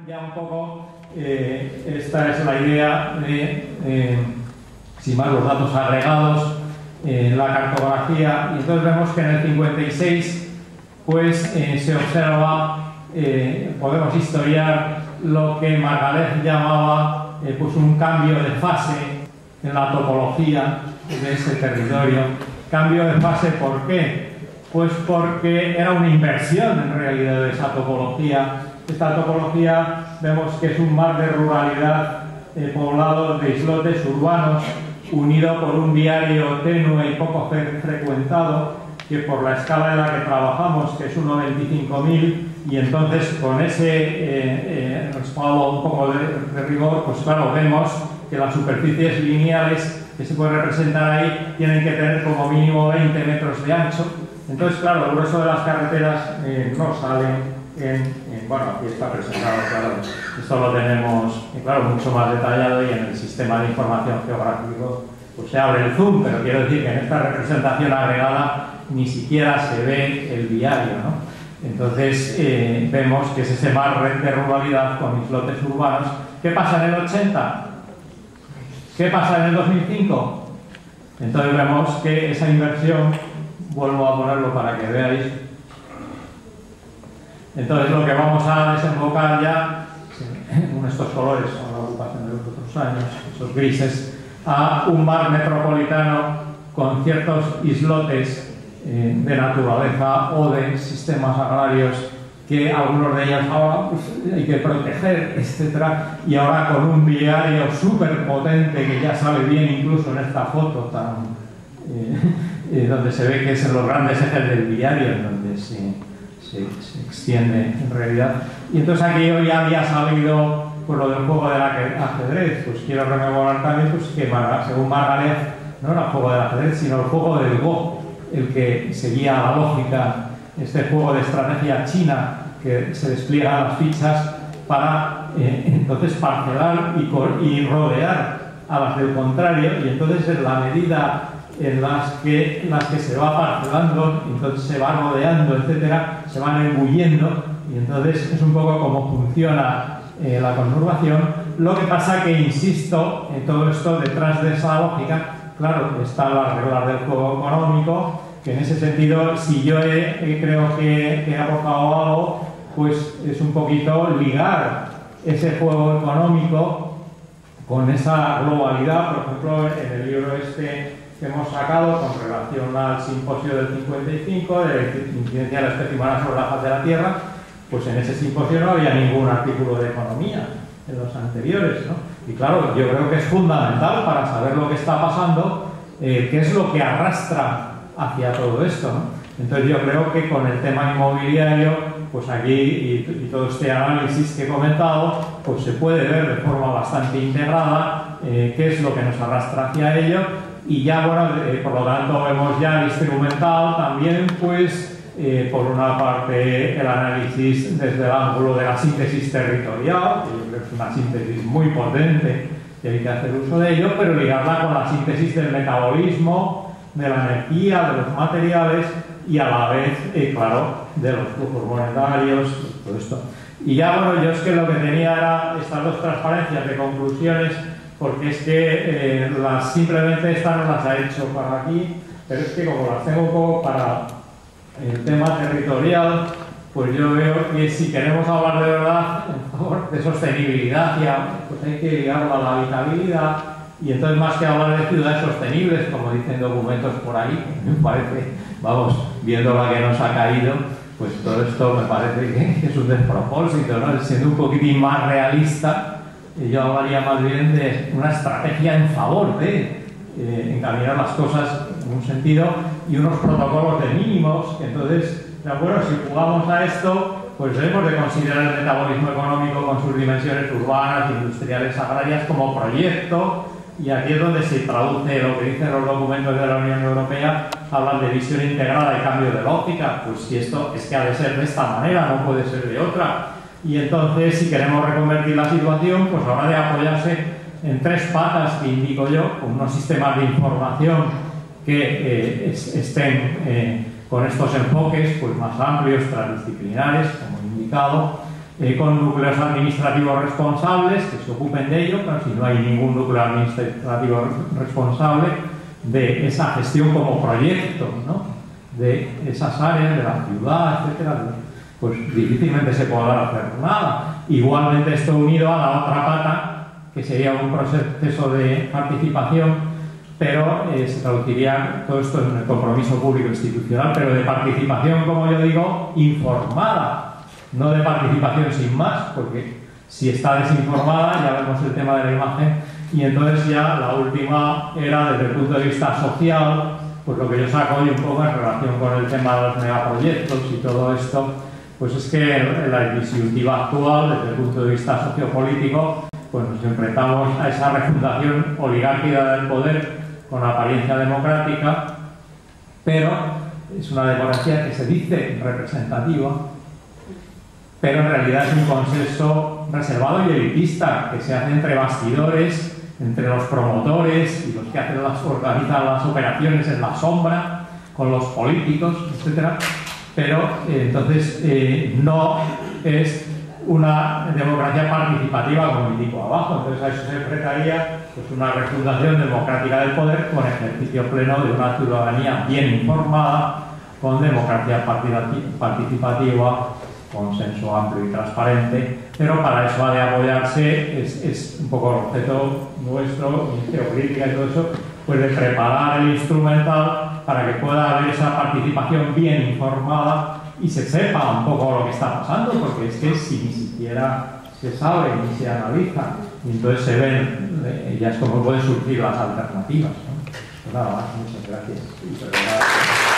Ya un poco, esta es la idea de, sin más, los datos agregados en la cartografía, y entonces vemos que en el 56 pues se observa, podemos historiar lo que Margalef llamaba pues un cambio de fase en la topología de ese territorio. Cambio de fase, ¿por qué? Pues porque era una inversión en realidad de esa topología. Esta topología vemos que es un mar de ruralidad poblado de islotes urbanos, unido por un viario tenue y poco frecuentado, que por la escala en la que trabajamos, que es 1,25.000, y entonces con ese respaldo un poco de rigor, pues claro, vemos que las superficies lineales que se pueden representar ahí tienen que tener como mínimo 20 metros de ancho. Entonces, claro, el grueso de las carreteras no sale bueno, aquí está presentado, claro, esto lo tenemos, claro, mucho más detallado, y en el sistema de información geográfico pues se abre el zoom, pero quiero decir que en esta representación agregada ni siquiera se ve el viario, ¿no? Entonces vemos que es ese mar de ruralidad con islotes urbanos. ¿Qué pasa en el 80? ¿Qué pasa en el 2005? Entonces vemos que esa inversión, vuelvo a ponerlo para que veáis. Entonces lo que vamos a desembocar ya, con estos colores, con la ocupación de los otros años, esos grises, a un mar metropolitano con ciertos islotes de naturaleza o de sistemas agrarios que algunos de ellos ahora pues, hay que proteger, etcétera, y ahora con un viario súper potente que ya sale bien incluso en esta foto tan, donde se ve que es en los grandes ejes del viario en donde se extiende en realidad. Y entonces aquí hoy había salido pues, lo del juego del ajedrez. Pues quiero rememorar también pues, que según Margalef no era el juego del ajedrez, sino el juego del Go, el que seguía la lógica, este juego de estrategia china que se despliegan las fichas para entonces parcelar y rodear a las del contrario, y entonces en la medida en las que se va parcelando, entonces se va rodeando, etcétera, se van embulliendo, y entonces es un poco como funciona la conurbación. Lo que pasa que, insisto, en todo esto, detrás de esa lógica, claro, están las reglas del juego económico, que en ese sentido, si yo creo que he aportado algo, pues es un poquito ligar ese juego económico con esa globalidad. Por ejemplo, en el libro este que hemos sacado con relación al simposio del 55 de la incidencia de la especie humana sobre la faz de la Tierra, pues en ese simposio no había ningún artículo de economía en los anteriores, ¿no? Y claro, yo creo que es fundamental para saber lo que está pasando, qué es lo que arrastra hacia todo esto, ¿no? Entonces yo creo que con el tema inmobiliario, pues aquí y todo este análisis que he comentado, pues se puede ver de forma bastante integrada qué es lo que nos arrastra hacia ello. Y ya, bueno, por lo tanto vemos ya el instrumental también, pues, por una parte el análisis desde el ángulo de la síntesis territorial, que yo creo que es una síntesis muy potente y hay que hacer uso de ello, pero ligarla con la síntesis del metabolismo, de la energía, de los materiales y a la vez, claro, de los flujos monetarios, todo esto. Y ya, bueno, yo es que lo que tenía era estas dos transparencias de conclusiones, porque es que simplemente esta no las ha hecho para aquí, pero es que como las tengo un poco para el tema territorial, pues yo veo que si queremos hablar de verdad en favor de sostenibilidad, pues hay que ligarlo a la habitabilidad, y entonces más que hablar de ciudades sostenibles, como dicen documentos por ahí, me parece, vamos, viendo la que nos ha caído, pues todo esto me parece que es un despropósito, ¿no? Siendo un poquitín más realista, yo hablaría más bien de una estrategia en favor de encaminar las cosas en un sentido y unos protocolos de mínimos. Entonces, de acuerdo, si jugamos a esto, pues debemos de considerar el metabolismo económico con sus dimensiones urbanas, industriales, agrarias como proyecto, y aquí es donde se traduce lo que dicen los documentos de la Unión Europea, hablan de visión integrada y cambio de lógica. Pues si esto es que ha de ser de esta manera, no puede ser de otra. Y entonces, si queremos reconvertir la situación, pues habrá de apoyarse en tres patas que indico yo, con unos sistemas de información que estén con estos enfoques pues más amplios, transdisciplinares, como he indicado, con núcleos administrativos responsables que se ocupen de ello, pero si no hay ningún núcleo administrativo responsable de esa gestión como proyecto, ¿no?, de esas áreas, de la ciudad, etcétera, pues difícilmente se podrá hacer nada. Igualmente esto unido a la otra pata, que sería un proceso de participación, pero se traduciría todo esto en el compromiso público institucional, pero de participación, como yo digo, informada, no de participación sin más, porque si está desinformada, ya vemos el tema de la imagen, y entonces ya la última era desde el punto de vista social, pues lo que yo saco hoy un poco en relación con el tema de los megaproyectos y todo esto, pues es que la disyuntiva actual, desde el punto de vista sociopolítico, pues nos enfrentamos a esa refundación oligárquica del poder con apariencia democrática, pero es una democracia que se dice representativa, pero en realidad es un consenso reservado y elitista que se hace entre bastidores, entre los promotores y los que organizan las operaciones en la sombra, con los políticos, etc. Pero entonces no es una democracia participativa como indico abajo. Entonces a eso se enfrentaría pues una refundación democrática del poder con ejercicio pleno de una ciudadanía bien informada, con democracia participativa, consenso amplio y transparente, pero para eso ha de apoyarse, es un poco el objeto nuestro, geopolítica y todo eso, pues de preparar el instrumental para que pueda haber esa participación bien informada y se sepa un poco lo que está pasando, porque es que si ni siquiera se sabe ni se analiza, y entonces se ven, ya es como pueden surgir las alternativas, ¿no? Pues nada más, muchas gracias.